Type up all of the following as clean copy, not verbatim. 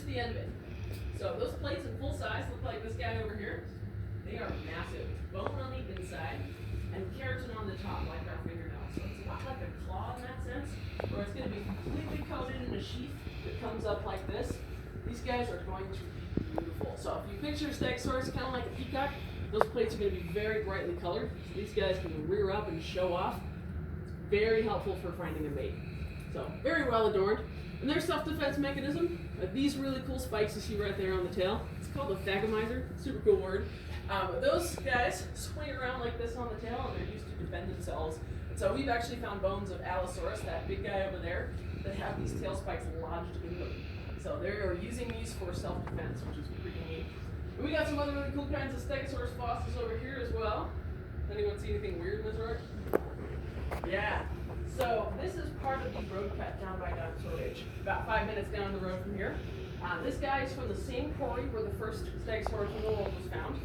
the end of it. So those plates in full size look like this guy over here. They are massive. Bone on the inside and keratin on the top, like our fingernail. So it's a lot like a claw in that sense, where it's going to be completely coated in a sheath that comes up like this. These guys are going to be beautiful. So if you picture Stegosaurus kind of like a peacock, those plates are going to be very brightly colored. So these guys can rear up and show off. It's very helpful for finding a mate. So very well adorned. And their self-defense mechanism, these really cool spikes you see right there on the tail. It's called a thagomizer. Super cool word. But those guys swing around like this on the tail, and they're used to defend themselves. And so we've actually found bones of Allosaurus, that big guy over there, that have these tail spikes lodged in them. So they're using these for self-defense, which is pretty neat. And we got some other really cool kinds of Stegosaurus fossils over here as well. Anyone see anything weird in this road? Yeah. So this is part of the road cut down by Dinosaur Age, about 5 minutes down the road from here. This guy is from the same quarry where the first Stegosaurus in the world was found.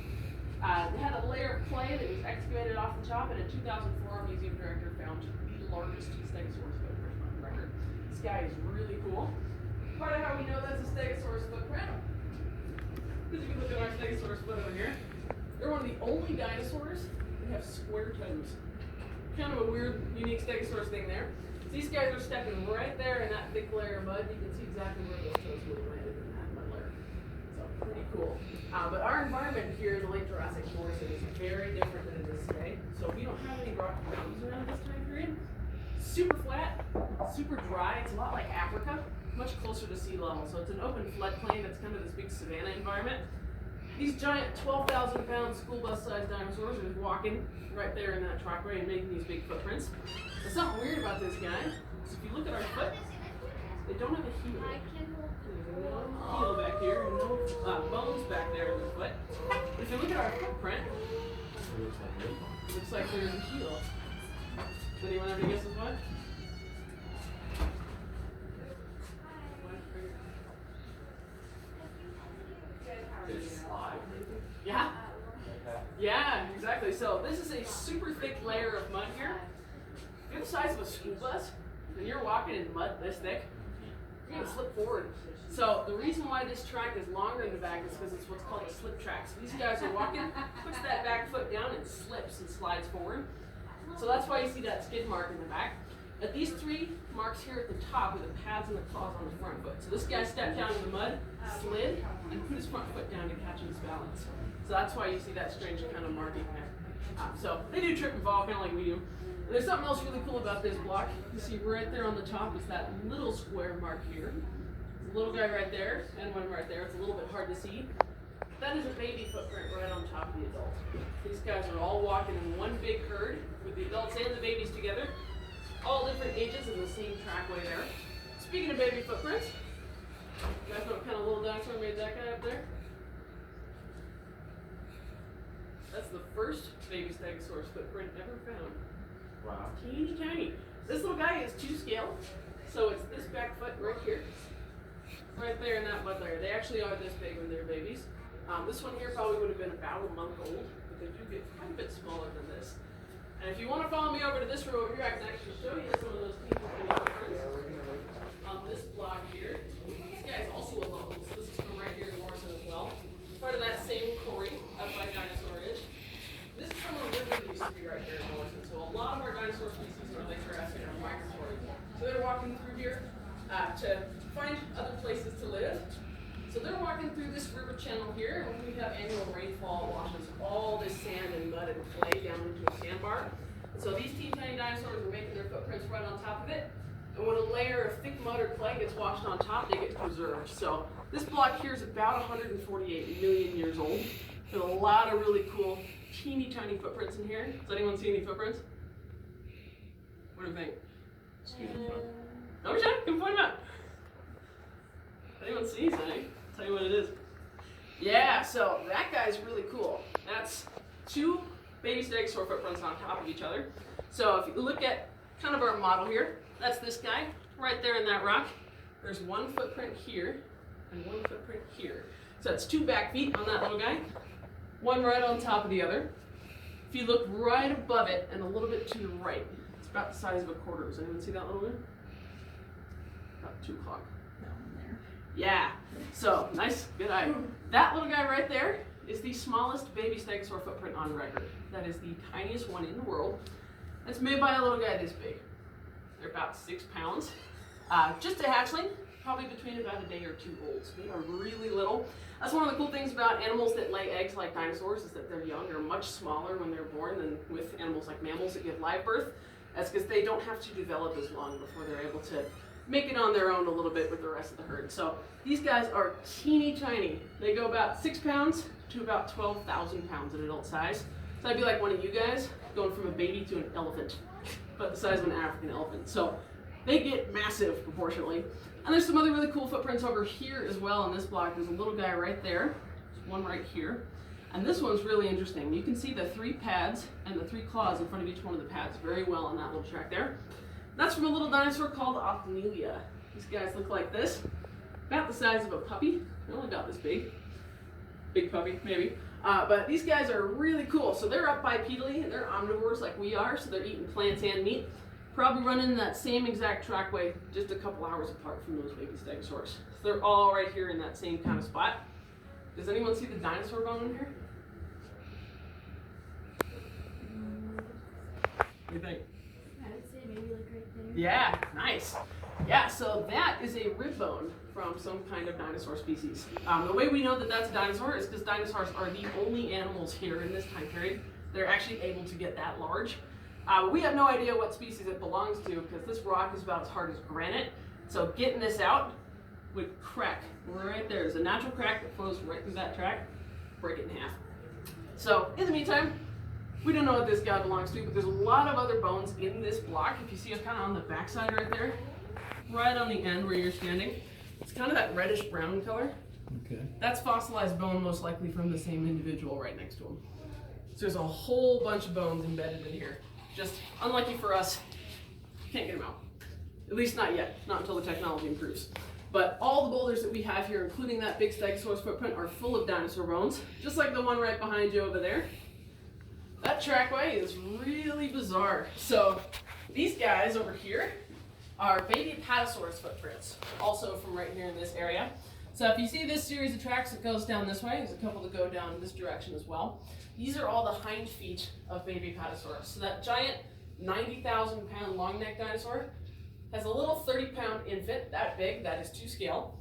They had a layer of clay that was excavated off the top, and in 2004, our museum director found the largest Stegosaurus footprint on record. This guy is really cool. Part of how we know that's a Stegosaurus footprint, because if you look at our Stegosaurus foot over here, they're one of the only dinosaurs that have square toes. Kind of a weird, unique Stegosaurus thing there. So these guys are stepping right there in that thick layer of mud. You can see exactly where those toes would have landed in that mud layer. So pretty cool. But our environment here in the late Jurassic Morrison is very different than it is today. So we don't have any rocky mountains around this time period. Super flat, super dry. It's a lot like Africa, much closer to sea level. So it's an open floodplain that's kind of this big savanna environment. These giant 12,000-pound school bus-sized dinosaurs are just walking right there in that trackway and making these big footprints. There's something weird about this guy. So if you look at our foot, they don't have a heel. There's no heel back here and no bones back there in the foot. If you look at our footprint, it looks like there's a heel. Does anyone ever guess what? Yeah? Yeah, exactly. So this is a super thick layer of mud here. If you're the size of a school bus, and you're walking in mud this thick, you're going to slip forward. So the reason why this track is longer in the back is because it's what's called a slip track. So these guys are walking, puts that back foot down and slips and slides forward. So that's why you see that skid mark in the back. At these three marks here at the top are the pads and the claws on the front foot. So this guy stepped down in the mud, slid, and put his front foot down to catch his balance. So that's why you see that strange kind of marking there. So they do trip and fall kind of like we do. And there's something else really cool about this block. You see right there on the top is that little square mark here. There's a little guy right there and one right there. It's a little bit hard to see. That is a baby footprint right on top of the adult. These guys are all walking in one big herd with the adults and the babies together. All different ages in the same trackway there. Speaking of baby footprints, you guys know what kind of little dinosaur made that guy up there? That's the first baby Stegosaurus footprint ever found. Wow. Teeny tiny. This little guy is 2 scale, so it's this back foot right here. Right there in that mud layer. They actually are this big when they're babies. This one here probably would have been about a month old, but they do get quite a bit smaller than this. And if you want to follow me over to this row over here, I can actually show you some of those teeny footprints on this block here. This guy is also a local, so this is from right here in Morrison as well. Part of that same quarry up by Dinosaur Ridge. This is from a river that used to be right here in Morrison. So a lot of our dinosaur species are late Jurassic are migratory. So they're walking through here to find other places to live. So they're walking through this river channel here, and we have annual rainfall washes all this sand and mud and clay down into a sandbar. So these teeny tiny dinosaurs are making their footprints right on top of it. And when a layer of thick mud or clay gets washed on top, they get preserved. So this block here is about 148 million years old. There's a lot of really cool, teeny tiny footprints in here. Does anyone see any footprints? What do you think? Excuse me. Oh, sure. Come point them out. Anyone sees anything? Tell you what it is. Yeah, so that guy's really cool. That's 2 baby Stegosaur footprints on top of each other. So if you look at kind of our model here, that's this guy right there in that rock. There's 1 footprint here and 1 footprint here. So that's 2 back feet on that little guy, 1 right on top of the other. If you look right above it and a little bit to the right, it's about the size of a quarter. Does anyone see that little one? About 2 o'clock. Yeah. So, nice, good eye. That little guy right there is the smallest baby stegosaur footprint on record. That is the tiniest one in the world. It's made by a little guy this big. They're about 6 pounds. Just a hatchling, probably between about a day or two old. So they are really little. That's one of the cool things about animals that lay eggs like dinosaurs, is that they're young. They're much smaller when they're born than with animals like mammals that give live birth. That's because they don't have to develop as long before they're able to make it on their own a little bit with the rest of the herd. So these guys are teeny tiny. They go about 6 pounds to about 12,000 pounds at adult size. So that'd be like one of you guys going from a baby to an elephant, but the size of an African elephant. So they get massive proportionally. And there's some other really cool footprints over here as well in this block. There's a little guy right there. There's one right here. And this one's really interesting. You can see the 3 pads and the 3 claws in front of each one of the pads very well on that little track there. That's from a little dinosaur called Ophelia. These guys look like this. About the size of a puppy. They're only about this big. Big puppy, maybe. But these guys are really cool. So they're up bipedally, and they're omnivores like we are, so they're eating plants and meat. Probably running that same exact trackway, just a couple hours apart from those baby stegosaurs. So they're all right here in that same kind of spot. Does anyone see the dinosaur bone in here? What do you think? I would say maybe like right there. Yeah, nice. Yeah, so that is a rib bone from some kind of dinosaur species. The way we know that that's a dinosaur is because dinosaurs are the only animals here in this time period that are actually able to get that large. We have no idea what species it belongs to because this rock is about as hard as granite. So getting this out would crack right there. There's a natural crack that flows right through that track, break it in half. So in the meantime, we don't know what this guy belongs to, but there's a lot of other bones in this block. If you see it kind of on the backside right there, right on the end where you're standing, it's kind of that reddish brown color. Okay. That's fossilized bone, most likely from the same individual right next to him. So there's a whole bunch of bones embedded in here. Just unlucky for us, can't get them out. At least not yet, not until the technology improves. But all the boulders that we have here, including that big Stegosaurus footprint, are full of dinosaur bones, just like the one right behind you over there. That trackway is really bizarre. So these guys over here are baby Apatosaurus footprints, also from right here in this area. So if you see this series of tracks that goes down this way, there's a couple that go down this direction as well. These are all the hind feet of baby Apatosaurus. So that giant 90,000 pound long neck dinosaur has a little 30-pound infant, that big, that is to scale.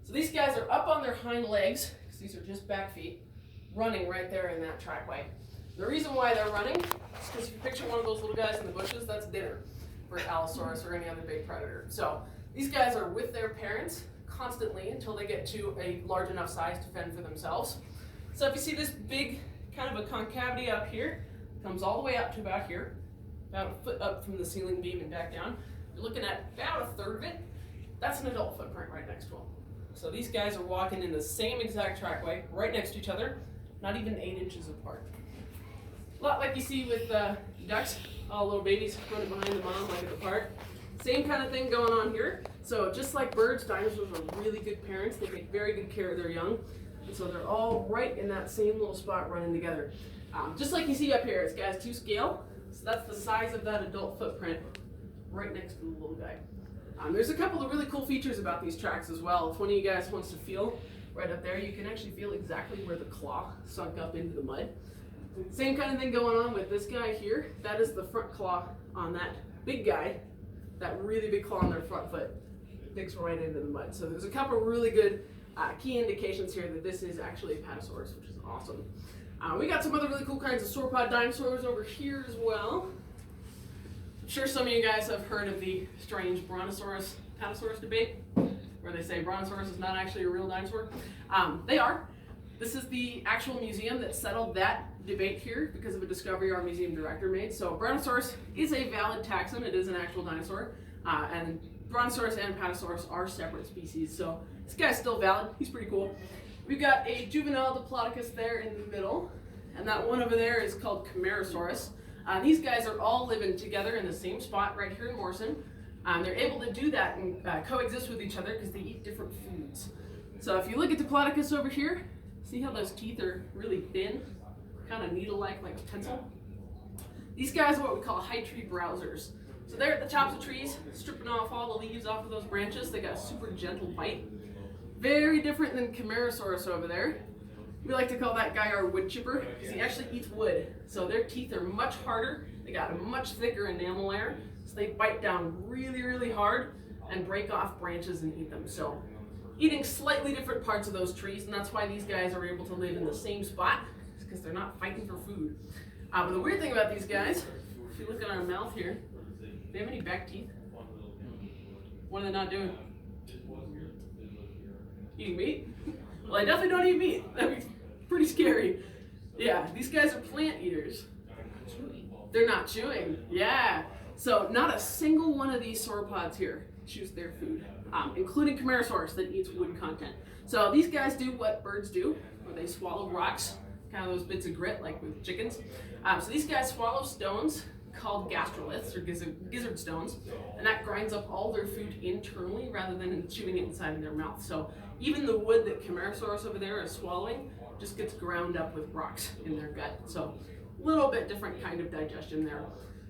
So these guys are up on their hind legs, because these are just back feet, running right there in that trackway. The reason why they're running is because if you picture one of those little guys in the bushes, that's dinner for Allosaurus or any other big predator. So these guys are with their parents constantly until they get to a large enough size to fend for themselves. So if you see this big kind of a concavity up here, comes all the way up to about here, about a foot up from the ceiling beam and back down. You're looking at about a third of it. That's an adult footprint right next to them. So these guys are walking in the same exact trackway, right next to each other, not even 8 inches apart. A lot like you see with ducks, all little babies running behind the mom like at the park. Same kind of thing going on here. So just like birds, dinosaurs are really good parents. They take very good care of their young. And so they're all right in that same little spot running together. Just like you see up here, it's guys to scale. So that's the size of that adult footprint right next to the little guy. There's a couple of really cool features about these tracks as well. If one of you guys wants to feel right up there, you can actually feel exactly where the claw sunk up into the mud. Same kind of thing going on with this guy here. That is the front claw on that big guy. That really big claw on their front foot digs right into the mud. So there's a couple of really good key indications here that this is actually Apatosaurus, which is awesome. We got some other really cool kinds of sauropod dinosaurs over here as well. I'm sure some of you guys have heard of the strange Brontosaurus Apatosaurus debate, where they say Brontosaurus is not actually a real dinosaur. They are. This is the actual museum that settled that debate here because of a discovery our museum director made. So Brontosaurus is a valid taxon. It is an actual dinosaur. And Brontosaurus and Apatosaurus are separate species. So this guy's still valid. He's pretty cool. We've got a juvenile Diplodocus there in the middle. And that one over there is called Camarasaurus. These guys are all living together in the same spot right here in Morrison. They're able to do that and coexist with each other because they eat different foods. So if you look at Diplodocus over here, see how those teeth are really thin, kind of needle-like, like a pencil? These guys are what we call high tree browsers. So they're at the tops of trees, stripping off all the leaves off of those branches. They got a super gentle bite. Very different than Camarasaurus over there. We like to call that guy our wood chipper because he actually eats wood. So their teeth are much harder. They got a much thicker enamel layer. So they bite down really, really hard and break off branches and eat them. So eating slightly different parts of those trees, and that's why these guys are able to live in the same spot, because they're not fighting for food. But the weird thing about these guys, if you look at our mouth here, do they have any back teeth? What are they not doing? Eating meat? Well, they definitely don't eat meat. That'd be pretty scary. Yeah, these guys are plant eaters. They're not chewing. Yeah. So not a single one of these sauropods here chews their food, including Camarasaurus that eats wood content. So these guys do what birds do, where they swallow rocks, kind of those bits of grit like with chickens. So these guys swallow stones called gastroliths or gizzard stones, and that grinds up all their food internally rather than chewing it inside of their mouth. So even the wood that Camarasaurus over there is swallowing just gets ground up with rocks in their gut. So a little bit different kind of digestion there.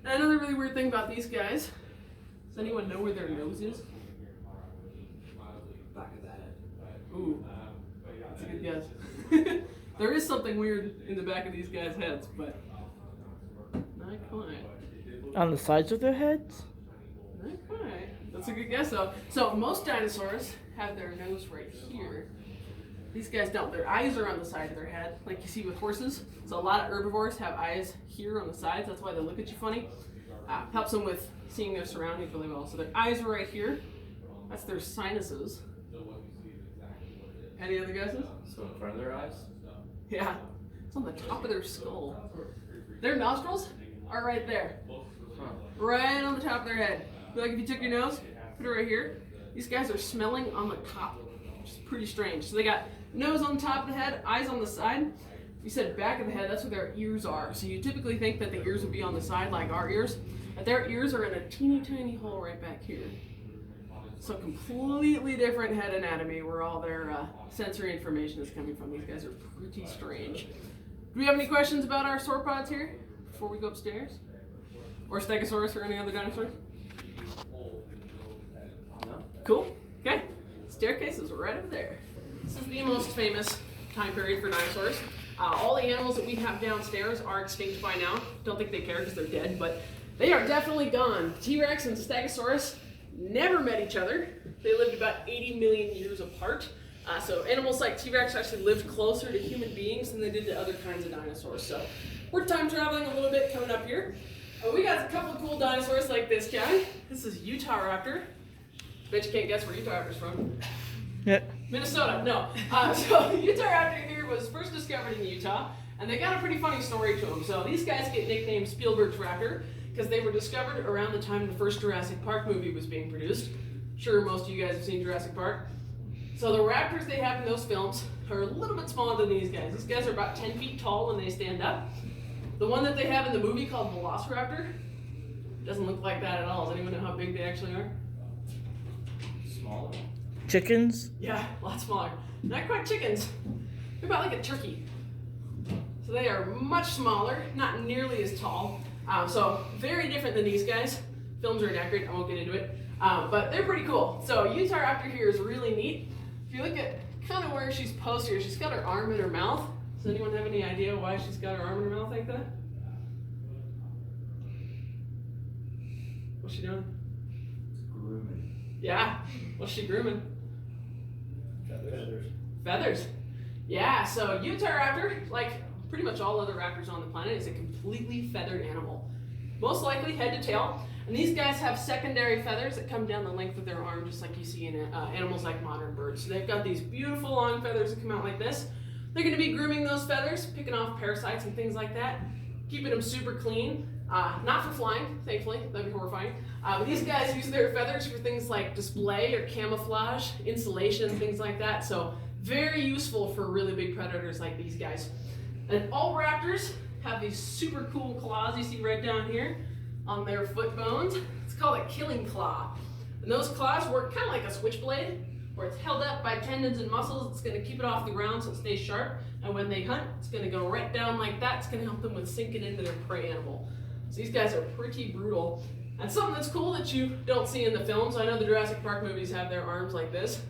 And another really weird thing about these guys, does anyone know where their nose is? Back of the head. Ooh, that's a good guess. There is something weird in the back of these guys' heads, but not quite. On the sides of their heads? Not quite. That's a good guess though. So most dinosaurs have their nose right here. These guys don't. Their eyes are on the side of their head, like you see with horses. So a lot of herbivores have eyes here on the sides. That's why they look at you funny. Helps them with seeing their surroundings really well. So their eyes are right here. That's their sinuses. Any other guesses? So in front of their eyes? Yeah. It's on the top of their skull. Their nostrils are right there. Huh. Right on the top of their head. Like if you took your nose, put it right here. These guys are smelling on the top, which is pretty strange. So they got nose on the top of the head, eyes on the side. You said back of the head, that's where their ears are. So you typically think that the ears would be on the side like our ears, but their ears are in a teeny tiny hole right back here. So completely different head anatomy where all their sensory information is coming from. These guys are pretty strange. Do we have any questions about our sauropods here before we go upstairs? Or Stegosaurus or any other dinosaurs? No? Cool. Okay. Staircase is right over there. This is the most famous time period for dinosaurs. All the animals that we have downstairs are extinct by now. Don't think they care because they're dead, but they are definitely gone. T-Rex and Stegosaurus never met each other. They lived about 80 million years apart. So animals like T-Rex actually lived closer to human beings than they did to other kinds of dinosaurs. So we're time traveling a little bit coming up here. We got a couple of cool dinosaurs like this guy. This is Utah Raptor. Bet you can't guess where Utah Raptor's from. Yep. Minnesota, no. So Utah Raptor here was first discovered in Utah, and they got a pretty funny story to them. So these guys get nicknamed Spielberg's Raptor because they were discovered around the time the first Jurassic Park movie was being produced. Sure, most of you guys have seen Jurassic Park. So the raptors they have in those films are a little bit smaller than these guys. These guys are about 10 feet tall when they stand up. The one that they have in the movie called Velociraptor doesn't look like that at all. Does anyone know how big they actually are? Smaller? Chickens? Yeah, a lot smaller. Not quite chickens. They're about like a turkey. So they are much smaller, not nearly as tall. So very different than these guys. Films are inaccurate, I won't get into it. But they're pretty cool. So Utah Raptor here is really neat. If you look at kind of where she's posed here, she's got her arm in her mouth. Does anyone have any idea why she's got her arm in her mouth like that? What's she doing? Grooming. Yeah, what's she grooming? Feathers. Feathers. Yeah, so Utah Raptor, like pretty much all other raptors on the planet, is a completely feathered animal. Most likely head to tail. And these guys have secondary feathers that come down the length of their arm, just like you see in animals like modern birds. So they've got these beautiful long feathers that come out like this. They're going to be grooming those feathers, picking off parasites and things like that, keeping them super clean. Not for flying, thankfully, that'd be horrifying. But these guys use their feathers for things like display or camouflage, insulation, things like that. So very useful for really big predators like these guys. And all raptors have these super cool claws you see right down here on their foot bones. It's called a killing claw. And those claws work kind of like a switchblade, where it's held up by tendons and muscles. It's going to keep it off the ground so it stays sharp. And when they hunt, it's going to go right down like that. It's going to help them with sinking into their prey animal. So these guys are pretty brutal. And something that's cool that you don't see in the films, I know the Jurassic Park movies have their arms like this.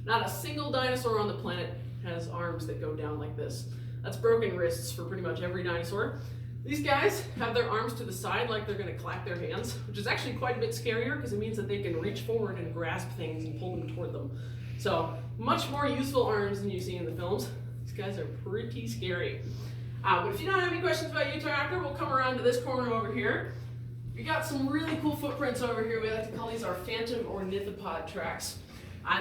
Not a single dinosaur on the planet has arms that go down like this. That's broken wrists for pretty much every dinosaur. These guys have their arms to the side like they're going to clap their hands, which is actually quite a bit scarier because it means that they can reach forward and grasp things and pull them toward them. So much more useful arms than you see in the films. These guys are pretty scary. But if you don't have any questions about Utahraptor, we'll come around to this corner over here. We got some really cool footprints over here. We like to call these our phantom ornithopod tracks.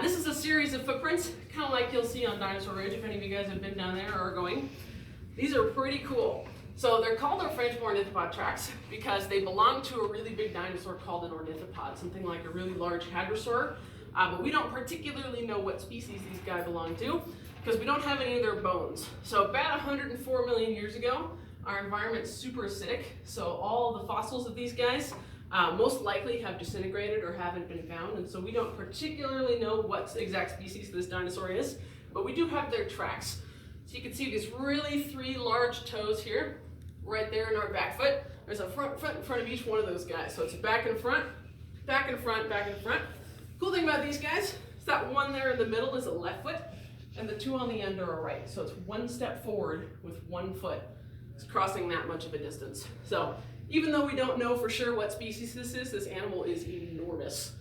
This is a series of footprints, kind of like you'll see on Dinosaur Ridge if any of you guys have been down there or are going. These are pretty cool. So they're called our phantom ornithopod tracks because they belong to a really big dinosaur called an ornithopod, something like a really large hadrosaur. But we don't particularly know what species these guys belong to because we don't have any of their bones. So about 104 million years ago, our environment's super acidic, so all the fossils of these guys most likely have disintegrated or haven't been found, and so we don't particularly know what exact species this dinosaur is, but we do have their tracks. So you can see these really 3 large toes here, right there in our back foot. There's a front in front of each one of those guys. So it's back and front, back and front, back and front. Cool thing about these guys is that one there in the middle is a left foot, and the 2 on the end are a right. So it's 1 step forward with 1 foot. It's crossing that much of a distance. So even though we don't know for sure what species this is, this animal is enormous.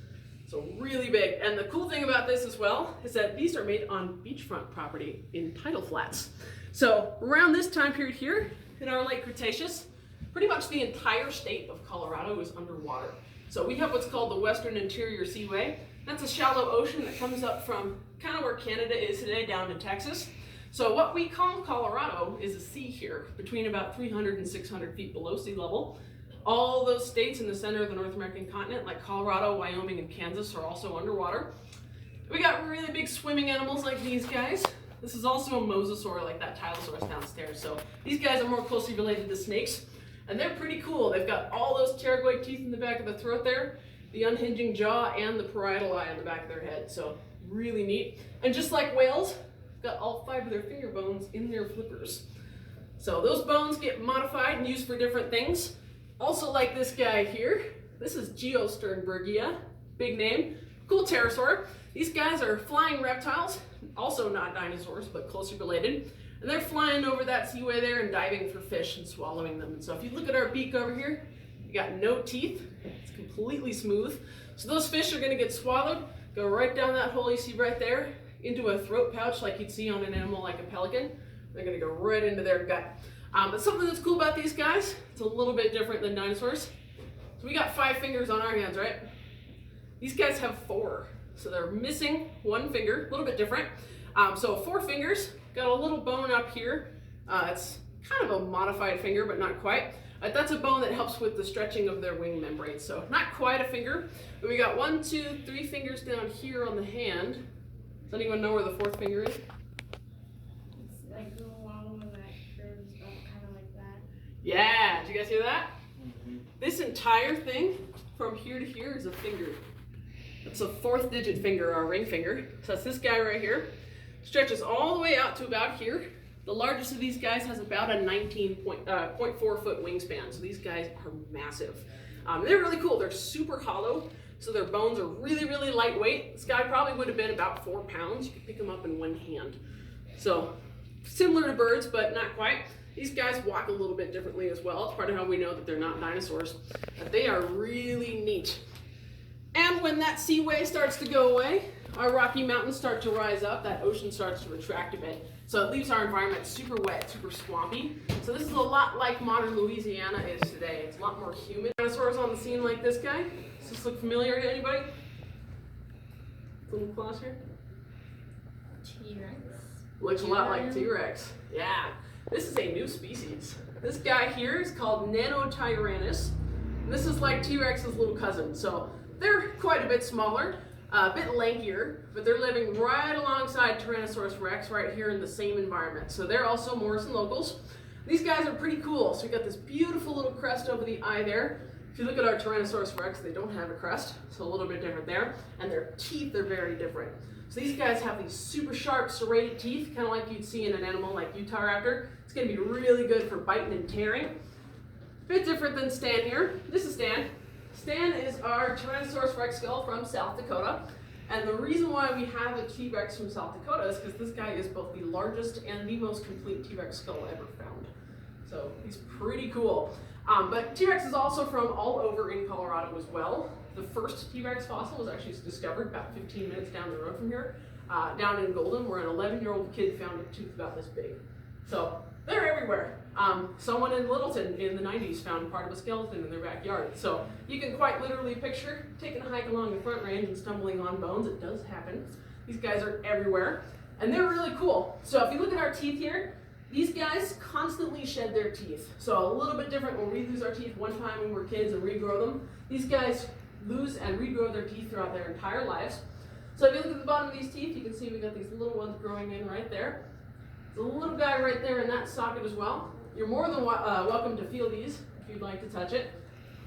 So really big. And the cool thing about this as well is that these are made on beachfront property in tidal flats. So around this time period here in our late Cretaceous, pretty much the entire state of Colorado is underwater. So we have what's called the Western Interior Seaway. That's a shallow ocean that comes up from kind of where Canada is today down to Texas. So what we call Colorado is a sea here, between about 300 and 600 feet below sea level. All those states in the center of the North American continent, like Colorado, Wyoming, and Kansas, are also underwater. We got really big swimming animals like these guys. This is also a mosasaur, like that Tyrannosaurus downstairs. So these guys are more closely related to snakes, and they're pretty cool. They've got all those pterygoid teeth in the back of the throat there, the unhinging jaw, and the parietal eye on the back of their head. So really neat. And just like whales, got all 5 of their finger bones in their flippers. So those bones get modified and used for different things. Also like this guy here, this is Geosternbergia, big name, cool pterosaur. These guys are flying reptiles, also not dinosaurs, but closely related. And they're flying over that seaway there and diving for fish and swallowing them. And so if you look at our beak over here, we got no teeth, it's completely smooth. So those fish are gonna get swallowed, go right down that hole you see right there, into a throat pouch like you'd see on an animal like a pelican. They're gonna go right into their gut. But something that's cool about these guys, it's a little bit different than dinosaurs. So we got 5 fingers on our hands, right? These guys have 4. So they're missing 1 finger, a little bit different. So 4 fingers, got a little bone up here. It's kind of a modified finger, but not quite. That's a bone that helps with the stretching of their wing membrane. So not quite a finger, but we got 1, 2, 3 fingers down here on the hand. Does anyone know where the 4th finger is? It's like the long one that curves up kind of like that. Yeah, did you guys hear that? This entire thing from here to here is a finger. It's a 4th digit finger, our ring finger. So that's this guy right here. Stretches all the way out to about here. The largest of these guys has about a 19.4 foot wingspan. So these guys are massive. They're really cool. They're super hollow. So their bones are really, really lightweight. This guy probably would have been about 4 pounds. You could pick them up in 1 hand. So similar to birds, but not quite. These guys walk a little bit differently as well. It's part of how we know that they're not dinosaurs. But they are really neat. And when that seaway starts to go away, our Rocky Mountains start to rise up, that ocean starts to retract a bit. So it leaves our environment super wet, super swampy. So this is a lot like modern Louisiana is today. It's a lot more humid. Dinosaurs on the scene like this guy. Does this look familiar to anybody? Little claws here? T-Rex. Looks a lot like T-Rex. Yeah. This is a new species. This guy here is called Nanotyrannus. This is like T-Rex's little cousin. So they're quite a bit smaller, a bit lankier, but they're living right alongside Tyrannosaurus Rex right here in the same environment. So they're also Morrison locals. These guys are pretty cool. So we got this beautiful little crest over the eye there. If you look at our Tyrannosaurus Rex, they don't have a crest, so a little bit different there. And their teeth are very different. So these guys have these super sharp serrated teeth, kind of like you'd see in an animal like Utahraptor. It's going to be really good for biting and tearing. Bit different than Stan here. This is Stan. Stan is our Tyrannosaurus Rex skull from South Dakota. And the reason why we have a T-Rex from South Dakota is because this guy is both the largest and the most complete T-Rex skull ever found. So he's pretty cool. But T-Rex is also from all over in Colorado as well. The first T-Rex fossil was actually discovered about 15 minutes down the road from here, down in Golden, where an 11-year-old kid found a tooth about this big. So they're everywhere. Someone in Littleton in the 90s found part of a skeleton in their backyard. So you can quite literally picture taking a hike along the Front Range and stumbling on bones. It does happen. These guys are everywhere, and they're really cool. So if you look at our teeth here, these guys constantly shed their teeth. So a little bit different when we lose our teeth one time when we're kids and regrow them. These guys lose and regrow their teeth throughout their entire lives. So if you look at the bottom of these teeth, you can see we got these little ones growing in right there. There's a little guy right there in that socket as well. You're more than welcome to feel these if you'd like to touch it.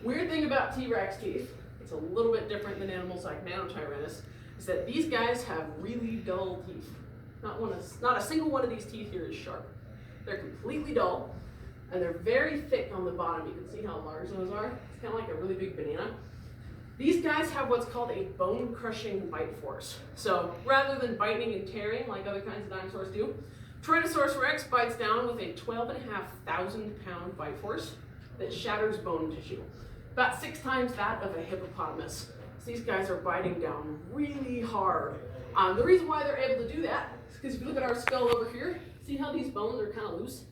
Weird thing about T-Rex teeth, it's a little bit different than animals like Nanotyrannus, is that these guys have really dull teeth. Not a single one of these teeth here is sharp. They're completely dull, and they're very thick on the bottom. You can see how large those are. It's kind of like a really big banana. These guys have what's called a bone-crushing bite force. So rather than biting and tearing like other kinds of dinosaurs do, Tyrannosaurus Rex bites down with a 12,500 pound bite force that shatters bone tissue. About 6 times that of a hippopotamus. So these guys are biting down really hard. The reason why they're able to do that is because if you look at our skull over here, see how these bones are kind of loose?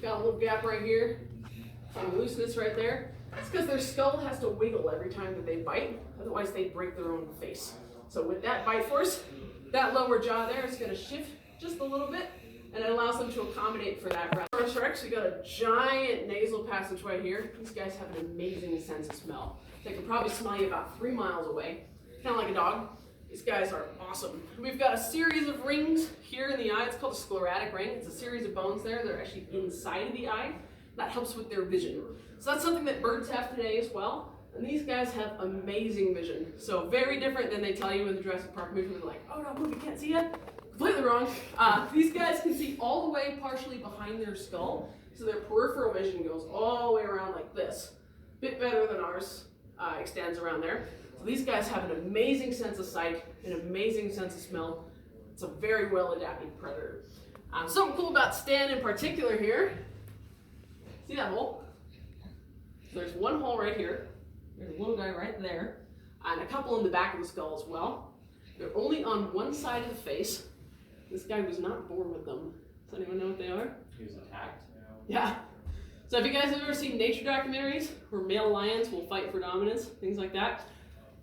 Got a little gap right here, some looseness right there. It's because their skull has to wiggle every time that they bite, otherwise they break their own face. So with that bite force, that lower jaw there is going to shift just a little bit, and it allows them to accommodate for that. Raptor Rex, we got a giant nasal passage right here. These guys have an amazing sense of smell. They can probably smell you about 3 miles away, kind of like a dog. These guys are awesome. We've got a series of rings here in the eye. It's called a scleratic ring. It's a series of bones there that are actually inside of the eye. That helps with their vision. So that's something that birds have today as well. And these guys have amazing vision. So very different than they tell you in the Jurassic Park movie where they're like, oh no, move, you can't see it. Completely wrong. These guys can see all the way partially behind their skull. So their peripheral vision goes all the way around like this. Bit better than ours extends around there. So these guys have an amazing sense of sight, an amazing sense of smell. It's a very well adapted predator. Something cool about Stan in particular here. See that hole? So there's one hole right here. There's a little guy right there. And a couple in the back of the skull as well. They're only on one side of the face. This guy was not born with them. Does anyone know what they are? He was attacked. Yeah. So if you guys have ever seen nature documentaries where male lions will fight for dominance, things like that,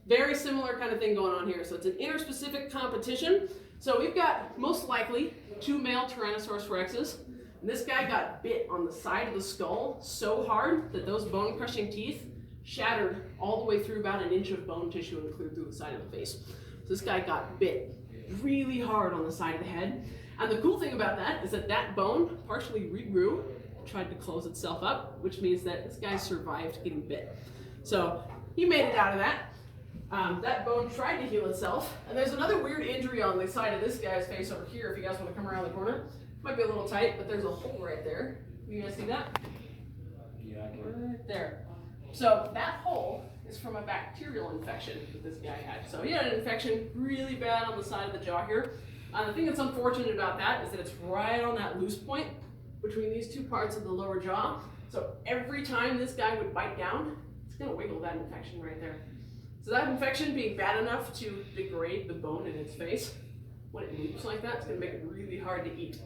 very similar kind of thing going on here. So it's an interspecific competition. So we've got most likely 2 male Tyrannosaurus Rexes. And this guy got bit on the side of the skull so hard that those bone-crushing teeth shattered all the way through about an inch of bone tissue and cleared through the side of the face. So this guy got bit really hard on the side of the head. And the cool thing about that is that that bone partially regrew, tried to close itself up, which means that this guy survived getting bit. So he made it out of that. That bone tried to heal itself. And there's another weird injury on the side of this guy's face over here if you guys want to come around the corner. Might be a little tight, but there's a hole right there. You guys see that? Yeah, I can. Right there. So that hole is from a bacterial infection that this guy had. So he had an infection really bad on the side of the jaw here. The thing that's unfortunate about that is that it's right on that loose point between these 2 parts of the lower jaw. So every time this guy would bite down, it's going to wiggle that infection right there. So that infection being bad enough to degrade the bone in its face, when it moves like that, it's going to make it really hard to eat.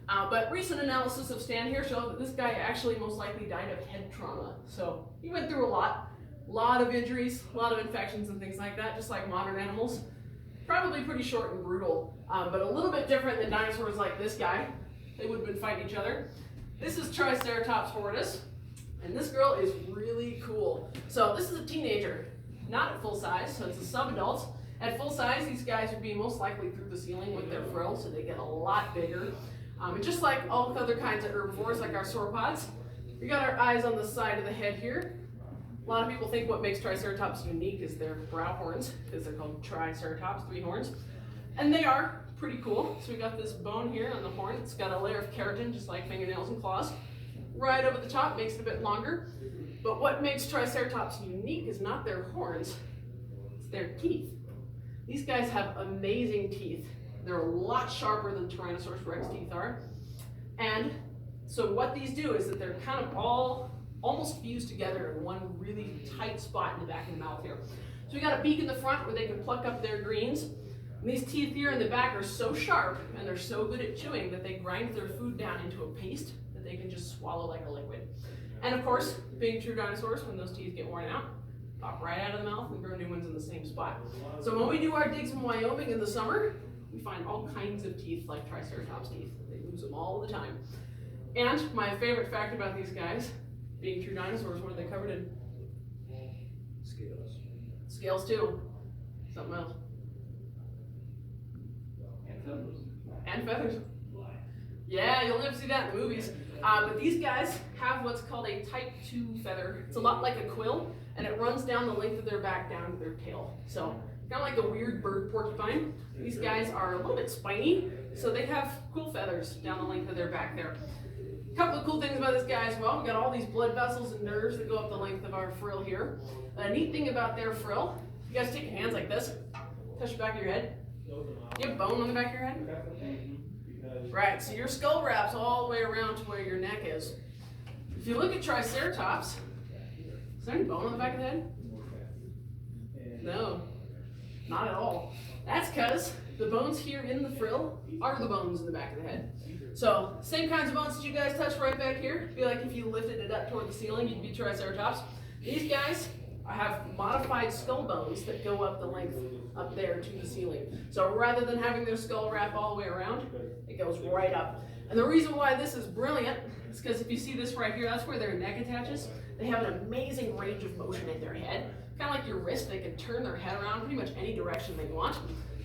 But recent analysis of Stan here showed that this guy actually most likely died of head trauma. So he went through a lot of injuries, a lot of infections and things like that, just like modern animals. Probably pretty short and brutal, but a little bit different than dinosaurs like this guy. They would have been fighting each other. This is Triceratops Fortis, and this girl is really cool. So this is a teenager, not at full size, so it's a sub-adult. At full size, these guys would be most likely through the ceiling with their frills, so they get a lot bigger. And just like all other kinds of herbivores, like our sauropods, we got our eyes on the side of the head here. A lot of people think what makes Triceratops unique is their brow horns, because they're called Triceratops, 3 horns. And they are pretty cool. So we got this bone here on the horn. It's got a layer of keratin, just like fingernails and claws. Right over the top, makes it a bit longer. But what makes Triceratops unique is not their horns, it's their teeth. These guys have amazing teeth. They're a lot sharper than Tyrannosaurus Rex teeth are. And so what these do is that they're kind of all almost fused together in one really tight spot in the back of the mouth here. So we got a beak in the front where they can pluck up their greens. And these teeth here in the back are so sharp and they're so good at chewing that they grind their food down into a paste that they can just swallow like a liquid. And of course, being true dinosaurs, when those teeth get worn out, pop right out of the mouth and grow new ones in the same spot. So when we do our digs in Wyoming in the summer, we find all kinds of teeth like Triceratops teeth. They lose them all the time. And my favorite fact about these guys, being true dinosaurs, what are they covered in? Scales. Scales too. Something else. And feathers. And feathers. Yeah, you'll never see that in the movies. But these guys have what's called a type 2 feather. It's a lot like a quill, and it runs down the length of their back down to their tail. So kind of like a weird bird porcupine. These guys are a little bit spiny, so they have cool feathers down the length of their back there. A couple of cool things about this guy as well. We got all these blood vessels and nerves that go up the length of our frill here. A neat thing about their frill, you guys take your hands like this, touch the back of your head. You have bone on the back of your head? Right, so your skull wraps all the way around to where your neck is. If you look at Triceratops, is there any bone on the back of the head? No, not at all. That's because the bones here in the frill are the bones in the back of the head. So, same kinds of bones that you guys touch right back here. It'd be like if you lifted it up toward the ceiling, you'd be Triceratops. These guys have modified skull bones that go up the length up there to the ceiling. So rather than having their skull wrap all the way around, it goes right up. And the reason why this is brilliant is because if you see this right here, that's where their neck attaches. They have an amazing range of motion in their head. Kind of like your wrist, they can turn their head around pretty much any direction they want.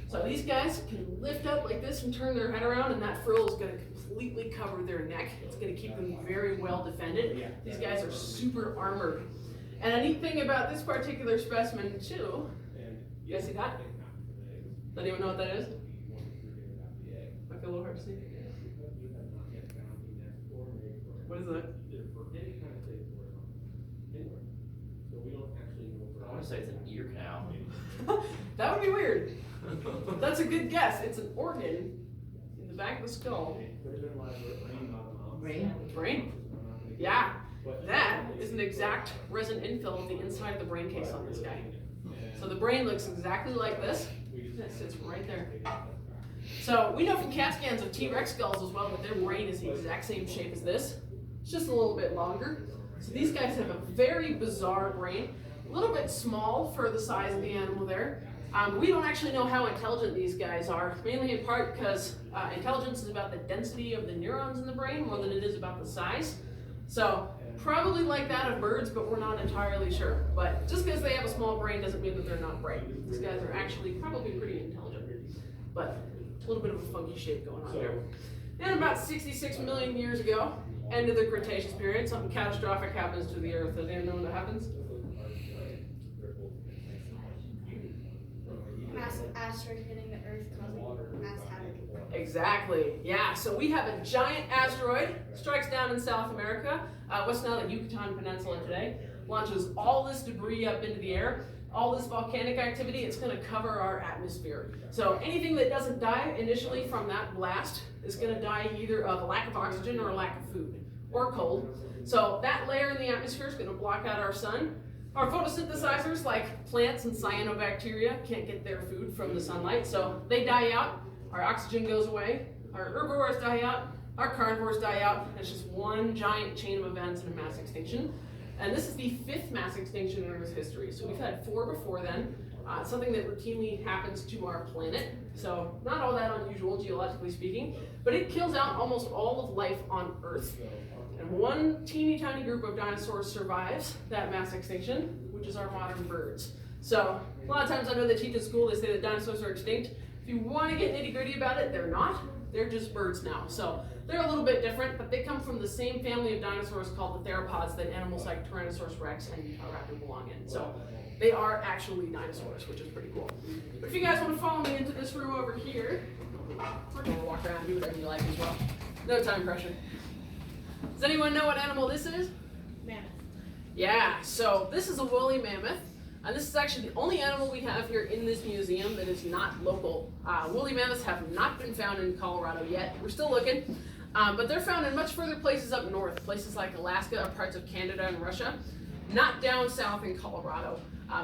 So these guys can lift up like this and turn their head around, and that frill is going to completely cover their neck. It's going to keep them very well defended. These guys are super armored. And a neat thing about this particular specimen too, you guys see that? Does anyone know what that is? Might be a little hard to see. What is that? I want to say it's an ear canal. That would be weird. That's a good guess. It's an organ in the back of the skull. Brain? Brain? Yeah. That is an exact resin infill of the inside of the brain case on this guy. So the brain looks exactly like this. It sits right there. So we know from CAT scans of T-Rex skulls as well that their brain is the exact same shape as this. It's just a little bit longer. So these guys have a very bizarre brain. A little bit small for the size of the animal there. We don't actually know how intelligent these guys are, mainly in part because intelligence is about the density of the neurons in the brain more than it is about the size. So probably like that of birds, but we're not entirely sure. But just because they have a small brain doesn't mean that they're not bright. These guys are actually probably pretty intelligent, but a little bit of a funky shape going on there. And about 66 million years ago, end of the Cretaceous period, something catastrophic happens to the Earth. Does anyone know when that happens? Massive asteroid hitting the Earth causing mass havoc. Exactly, yeah. So we have a giant asteroid, strikes down in South America, what's now the Yucatan Peninsula today, launches all this debris up into the air, all this volcanic activity, it's going to cover our atmosphere. So anything that doesn't die initially from that blast is going to die either of a lack of oxygen or a lack of food, or cold. So that layer in the atmosphere is going to block out our sun. Our photosynthesizers, like plants and cyanobacteria, can't get their food from the sunlight, so they die out. Our oxygen goes away, our herbivores die out, our carnivores die out. It's just one giant chain of events and a mass extinction. And this is the 5th mass extinction in Earth's history. So we've had 4 before then. Something that routinely happens to our planet. So not all that unusual, geologically speaking, but it kills out almost all of life on Earth. And one teeny tiny group of dinosaurs survives that mass extinction, which is our modern birds. So a lot of times I know they teach in school, they say that dinosaurs are extinct. If you want to get nitty gritty about it, they're not. They're just birds now. So they're a little bit different, but they come from the same family of dinosaurs called the theropods that animals like Tyrannosaurus Rex and Raptor belong in. So they are actually dinosaurs, which is pretty cool. But if you guys want to follow me into this room over here, we're going to walk around and do whatever you like as well. No time pressure. Does anyone know what animal this is? Mammoth. Yeah, so this is a woolly mammoth. And this is actually the only animal we have here in this museum that is not local. Woolly mammoths have not been found in Colorado yet. We're still looking. But they're found in much further places up north, places like Alaska or parts of Canada and Russia, not down south in Colorado.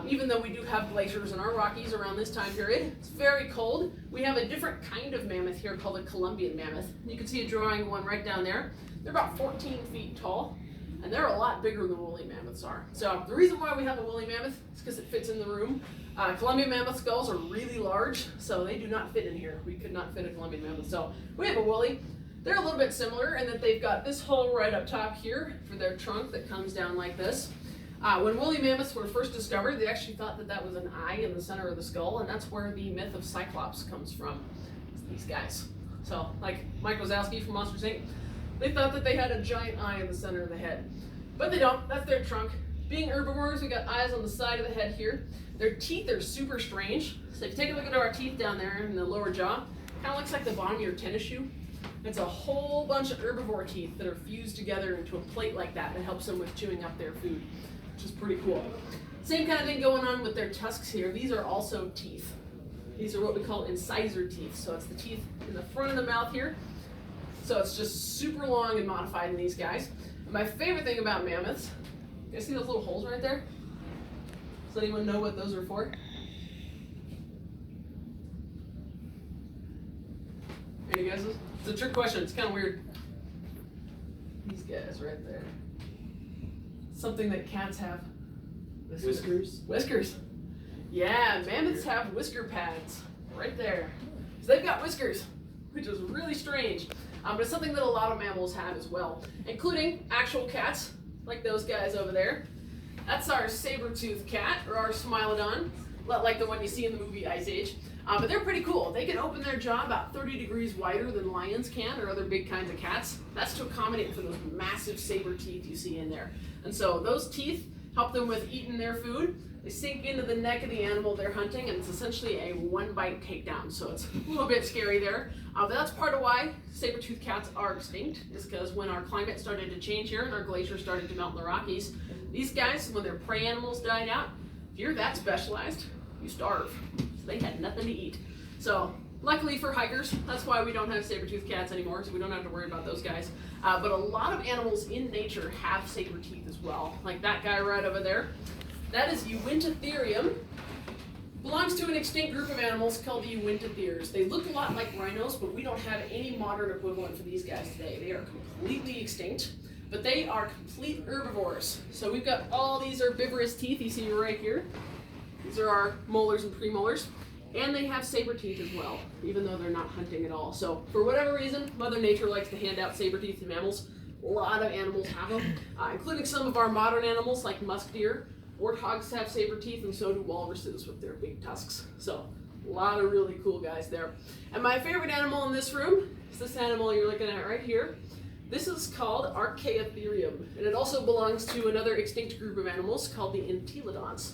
Even though we do have glaciers in our Rockies around this time period, it's very cold. We have a different kind of mammoth here called a Colombian mammoth. You can see a drawing of one right down there. They're about 14 feet tall, and they're a lot bigger than woolly mammoths are. So the reason why we have a woolly mammoth is because it fits in the room. Colombian mammoth skulls are really large, so they do not fit in here. We could not fit a Colombian mammoth. So we have a woolly. They're a little bit similar in that they've got this hole right up top here for their trunk that comes down like this. When woolly mammoths were first discovered, they actually thought that that was an eye in the center of the skull, and that's where the myth of Cyclops comes from. It's these guys. So, like Mike Wazowski from Monsters Inc., they thought that they had a giant eye in the center of the head. But they don't. That's their trunk. Being herbivores, we got eyes on the side of the head here. Their teeth are super strange. So if you take a look at our teeth down there in the lower jaw, kind of looks like the bottom of your tennis shoe. It's a whole bunch of herbivore teeth that are fused together into a plate like that that helps them with chewing up their food, which is pretty cool. Same kind of thing going on with their tusks here. These are also teeth. These are what we call incisor teeth. So it's the teeth in the front of the mouth here. So it's just super long and modified in these guys. And my favorite thing about mammoths, you guys see those little holes right there? Does anyone know what those are for? Any guesses? It's a trick question. It's kind of weird. These guys right there. Something that cats have. Whiskers? Whiskers. Yeah, mammoths have whisker pads right there. So they've got whiskers, which is really strange. But it's something that a lot of mammals have as well, including actual cats, like those guys over there. That's our saber-toothed cat, or our Smilodon, like the one you see in the movie Ice Age. But they're pretty cool. They can open their jaw about 30 degrees wider than lions can, or other big kinds of cats. That's to accommodate for those massive saber teeth you see in there. And so those teeth help them with eating their food. They sink into the neck of the animal they're hunting, and it's essentially a one-bite takedown. So it's a little bit scary there. But that's part of why saber-toothed cats are extinct, is because when our climate started to change here and our glaciers started to melt in the Rockies, these guys, when their prey animals died out, if you're that specialized, you starve. So they had nothing to eat. So luckily for hikers, that's why we don't have saber-toothed cats anymore, so we don't have to worry about those guys. But a lot of animals in nature have saber teeth as well, like that guy right over there. That is Therium. Belongs to an extinct group of animals called the Uintatheres. They look a lot like rhinos, but we don't have any modern equivalent for these guys today. They are completely extinct, but they are complete herbivores. So we've got all these herbivorous teeth you see right here. These are our molars and premolars. And they have saber teeth as well, even though they're not hunting at all. So for whatever reason, Mother Nature likes to hand out saber teeth to mammals. A lot of animals have them, including some of our modern animals like musk deer. Warthogs have saber teeth, and so do walruses with their big tusks. So a lot of really cool guys there. And my favorite animal in this room is this animal you're looking at right here. This is called Archaeotherium, and it also belongs to another extinct group of animals called the Entelodonts.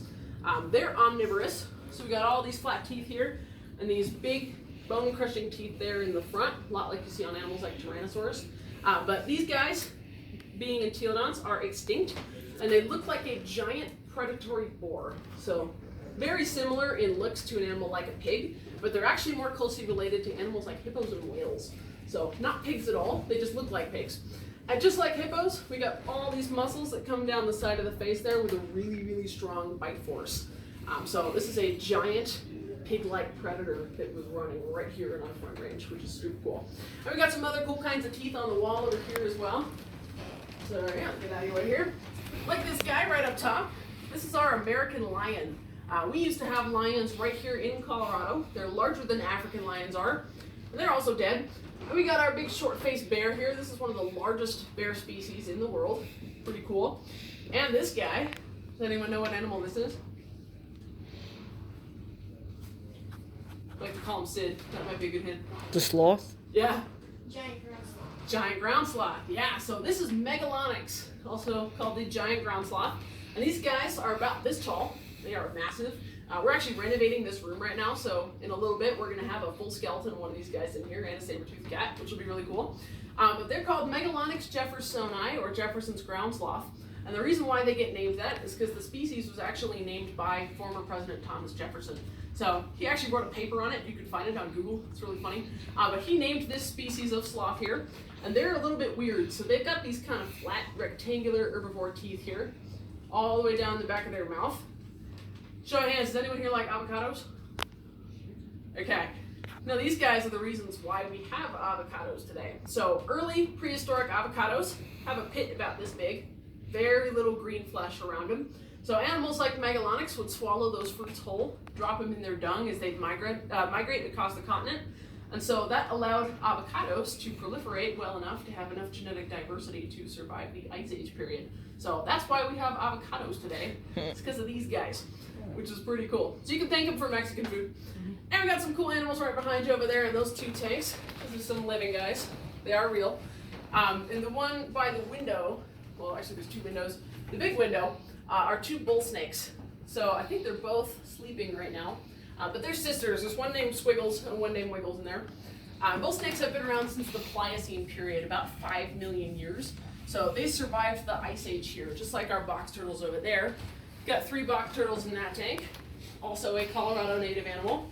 They're omnivorous, so we got all these flat teeth here, and these big bone-crushing teeth there in the front, a lot like you see on animals like Tyrannosaurus. But these guys, being Entelodonts, are extinct, and they look like a giant predatory boar. So very similar in looks to an animal like a pig, but they're actually more closely related to animals like hippos and whales. So not pigs at all, they just look like pigs. And just like hippos, we got all these muscles that come down the side of the face there with a really, really strong bite force. So this is a giant pig-like predator that was running right here in our front range, which is super cool. And we got some other cool kinds of teeth on the wall over here as well. So yeah, get out of your way here. Like this guy right up top. This is our American lion. We used to have lions right here in Colorado. They're larger than African lions are, and they're also dead. And we got our big short-faced bear here. This is one of the largest bear species in the world. Pretty cool. And this guy, does anyone know what animal this is? I like to call him Sid. That might be a good hint. The sloth? Yeah. Giant ground sloth. Giant ground sloth. Yeah, so this is Megalonics, also called the giant ground sloth. And these guys are about this tall. They are massive. We're actually renovating this room right now, so in a little bit we're going to have a full skeleton of one of these guys in here and a saber-toothed cat, which will be really cool. But they're called Megalonics Jeffersoni, or Jefferson's ground sloth. And the reason why they get named that is because the species was actually named by former President Thomas Jefferson. So he actually wrote a paper on it. You can find it on Google. It's really funny. But he named this species of sloth here, and they're a little bit weird. So they've got these kind of flat, rectangular herbivore teeth here, all the way down the back of their mouth. Show of hands, does anyone here like avocados? Okay. Now these guys are the reasons why we have avocados today. So early prehistoric avocados have a pit about this big, very little green flesh around them. So animals like Megalonics would swallow those fruits whole, drop them in their dung as they'd migrate across the continent. And so that allowed avocados to proliferate well enough to have enough genetic diversity to survive the Ice Age period. So that's why we have avocados today. It's because of these guys, which is pretty cool. So you can thank them for Mexican food. And we got some cool animals right behind you over there in those two tanks. These are some living guys. They are real. And the one by the window, well, actually there's two windows. The big window are two bull snakes. So I think they're both sleeping right now. But they're sisters. There's one named Squiggles and one named Wiggles in there. Bull snakes have been around since the Pliocene period, about 5 million years. So they survived the Ice Age here, just like our box turtles over there. Got 3 box turtles in that tank. Also a Colorado native animal.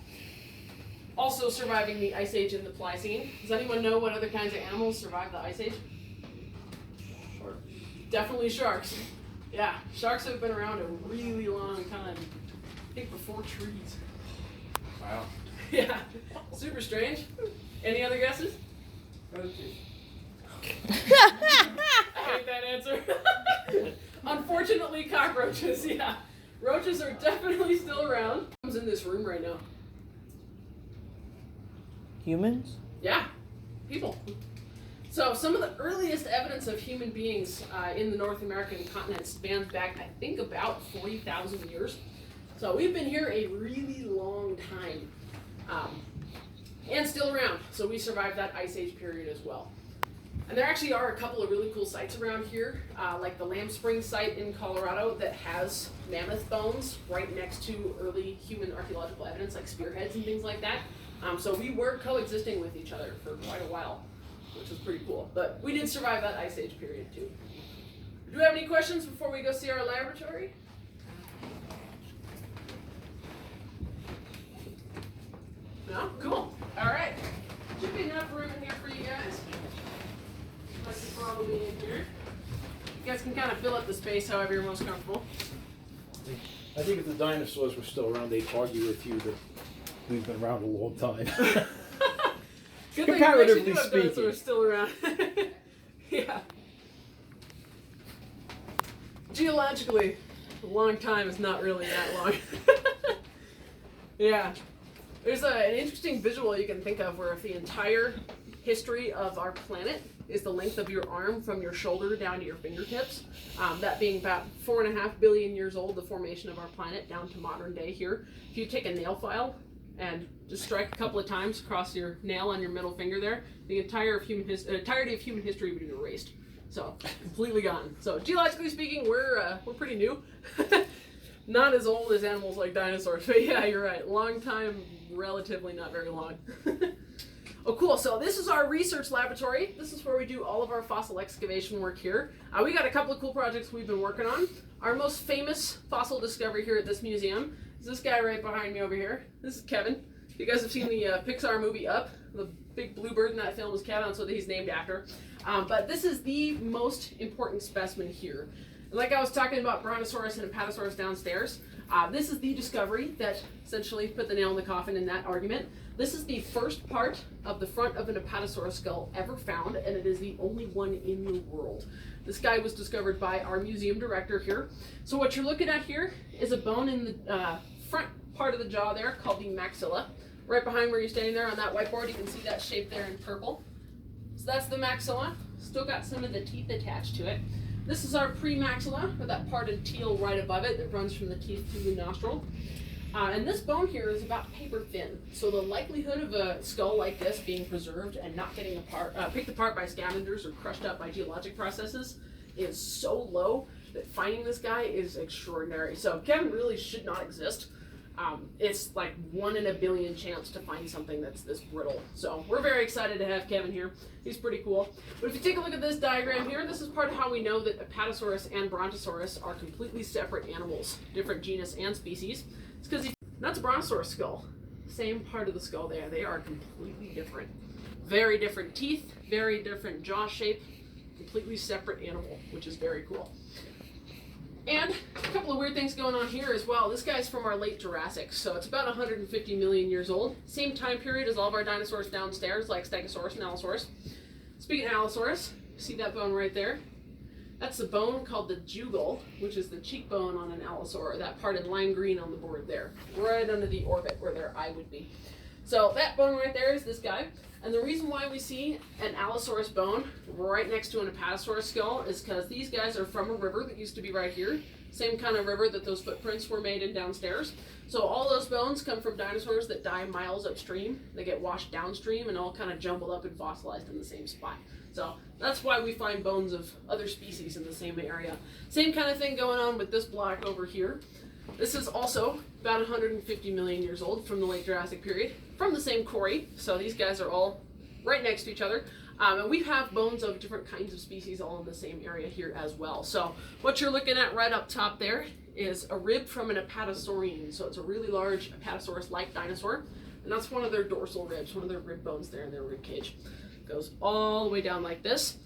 Also surviving the Ice Age in the Pliocene. Does anyone know what other kinds of animals survived the Ice Age? Shark. Definitely sharks. Yeah, sharks have been around a really long time. I think before trees. Wow. Yeah, super strange. Any other guesses? Roaches. I hate that answer. Unfortunately, cockroaches, yeah. Roaches are definitely still around. Who's in this room right now? Humans? Yeah, people. So some of the earliest evidence of human beings in the North American continent spans back, I think, about 40,000 years. So we've been here a really long time, and still around. So we survived that Ice Age period as well. And there actually are a couple of really cool sites around here, like the Lamb Springs site in Colorado that has mammoth bones right next to early human archaeological evidence, like spearheads and things like that. So we were coexisting with each other for quite a while, which was pretty cool. But we did survive that Ice Age period too. Do we have any questions before we go see our laboratory? No? Cool. All right. Should be enough room in here for you guys. I could probably in here. You guys can kind of fill up the space however you're most comfortable. I think if the dinosaurs were still around, they'd argue with you that we've been around a long time. Good Comparatively thing we actually do have speaking. dinosaurs still around. Yeah. Geologically, a long time is not really that long. Yeah. There's an interesting visual you can think of where if the entire history of our planet is the length of your arm from your shoulder down to your fingertips, that being about 4.5 billion years old, the formation of our planet down to modern day here. If you take a nail file and just strike a couple of times across your nail on your middle finger there, the entirety of human history would be erased. So completely gone. So geologically speaking, we're pretty new. Not as old as animals like dinosaurs, but yeah, you're right. Long time, relatively not very long. Oh, cool. So this is our research laboratory. This is where we do all of our fossil excavation work here. We got a couple of cool projects we've been working on. Our most famous fossil discovery here at this museum is this guy right behind me over here. This is Kevin. You guys have seen the Pixar movie Up. The big blue bird in that film is Kevin, so that he's named after. But this is the most important specimen here. Like I was talking about Brontosaurus and Apatosaurus downstairs, this is the discovery that essentially put the nail in the coffin in that argument. This is the first part of the front of an Apatosaurus skull ever found, and it is the only one in the world. This guy was discovered by our museum director here. So what you're looking at here is a bone in the front part of the jaw there called the maxilla. Right behind where you're standing there on that whiteboard, you can see that shape there in purple. So that's the maxilla. Still got some of the teeth attached to it. This is our premaxilla, or that part in teal right above it that runs from the teeth to the nostril. And this bone here is about paper thin. So the likelihood of a skull like this being preserved and not getting picked apart by scavengers or crushed up by geologic processes is so low that finding this guy is extraordinary. So Kevin really should not exist. It's like 1 in a billion chance to find something that's this brittle. So we're very excited to have Kevin here. He's pretty cool. But if you take a look at this diagram here, this is part of how we know that Apatosaurus and Brontosaurus are completely separate animals, different genus and species. It's because that's a Brontosaurus skull. Same part of the skull there. They are completely different. Very different teeth, very different jaw shape, completely separate animal, which is very cool. And a couple of weird things going on here as well. This guy's from our late Jurassic, so it's about 150 million years old. Same time period as all of our dinosaurs downstairs, like Stegosaurus and Allosaurus. Speaking of Allosaurus, see that bone right there? That's the bone called the jugal, which is the cheekbone on an allosaur, that part in lime green on the board there, right under the orbit where their eye would be. So that bone right there is this guy. And the reason why we see an Allosaurus bone right next to an Apatosaurus skull is because these guys are from a river that used to be right here. Same kind of river that those footprints were made in downstairs. So all those bones come from dinosaurs that die miles upstream. They get washed downstream and all kind of jumbled up and fossilized in the same spot. So that's why we find bones of other species in the same area. Same kind of thing going on with this block over here. This is also about 150 million years old, from the late Jurassic period, from the same quarry. So these guys are all right next to each other. And we have bones of different kinds of species all in the same area here as well. So what you're looking at right up top there is a rib from an Apatosaurian. So it's a really large Apatosaurus-like dinosaur. And that's one of their dorsal ribs, one of their rib bones there in their rib cage. Goes all the way down like this.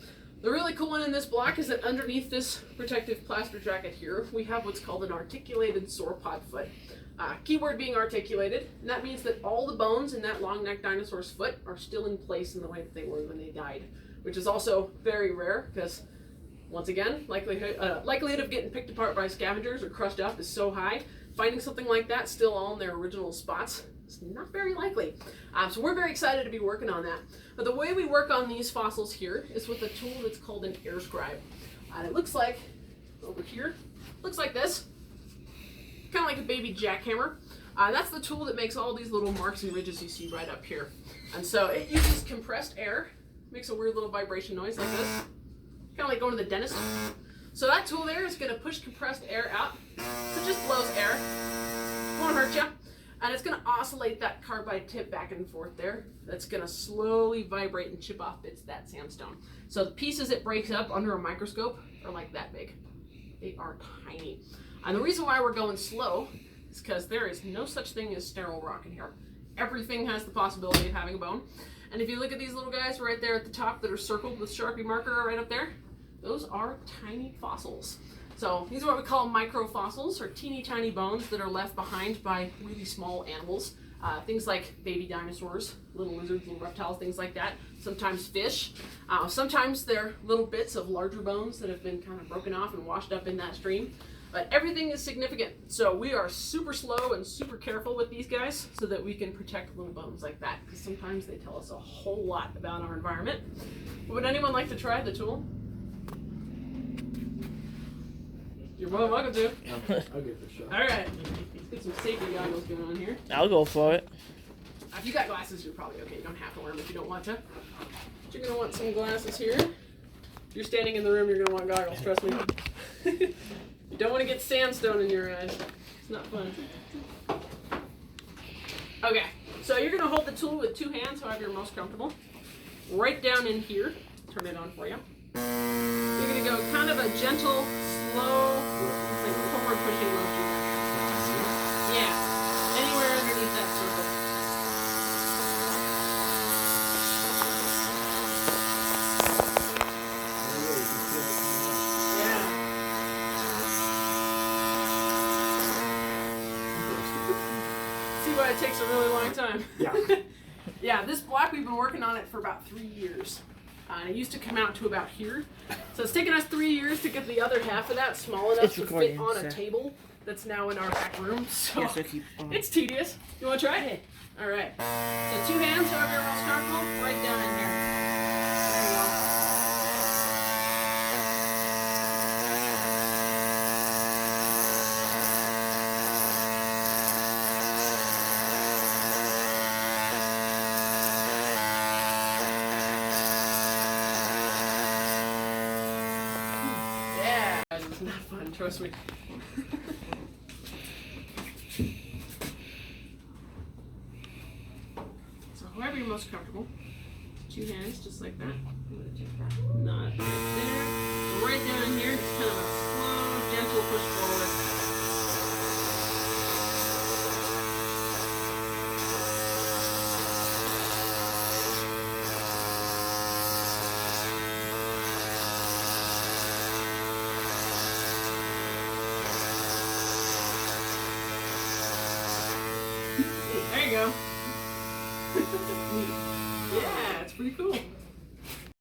The really cool one in this block is that underneath this protective plaster jacket here, we have what's called an articulated sauropod foot. Keyword being articulated, and that means that all the bones in that long neck dinosaur's foot are still in place in the way that they were when they died, which is also very rare because, once again, likelihood of getting picked apart by scavengers or crushed up is so high. Finding something like that still all in their original spots is not very likely. So we're very excited to be working on that. But the way we work on these fossils here is with a tool that's called an air scribe. And it looks like, over here, looks like this. Kind of like a baby jackhammer. That's the tool that makes all these little marks and ridges you see right up here. And so it uses compressed air, makes a weird little vibration noise like this. Kind of like going to the dentist. So that tool there is going to push compressed air out. So it just blows air. Won't hurt you. And it's going to oscillate that carbide tip back and forth there. That's going to slowly vibrate and chip off bits of that sandstone. So the pieces it breaks up under a microscope are like that big. They are tiny. And the reason why we're going slow is because there is no such thing as sterile rock in here. Everything has the possibility of having a bone. And if you look at these little guys right there at the top that are circled with Sharpie marker right up there, those are tiny fossils. So these are what we call microfossils, or teeny tiny bones that are left behind by really small animals. Things like baby dinosaurs, little lizards, little reptiles, things like that. Sometimes fish. Sometimes they're little bits of larger bones that have been kind of broken off and washed up in that stream. But everything is significant. So we are super slow and super careful with these guys so that we can protect little bones like that, because sometimes they tell us a whole lot about our environment. Would anyone like to try the tool? You're more than welcome to. I'll give it a shot. Alright, let's get some safety goggles going on here. I'll go for it. If you got glasses, you're probably okay. You don't have to wear them if you don't want to. But you're going to want some glasses here. If you're standing in the room, you're going to want goggles, trust me. You don't want to get sandstone in your eyes. It's not fun. Okay, so you're going to hold the tool with two hands, however you're most comfortable. Right down in here. Turn it on for you. You're going to go kind of a gentle, slow, like forward pushing motion. Yeah, anywhere underneath that circle. Yeah. See why it takes a really long time? Yeah. Yeah, this block, we've been working on it for about 3 years. And it used to come out to about here. So it's taken us 3 years to get the other half of that small enough to fit on a table that's now in our back room. So Yes, I keep on. it's tedious. You want to try it? All right. So 2 hands, however you're most comfortable, right down in here. There you go. Yeah, it's not fun, trust me. you're most comfortable. 2 hands, just like that. I'm going to take that knot right there. So right down here, just kind of a slow, gentle push forward. There you go. Neat. Yeah, it's pretty cool.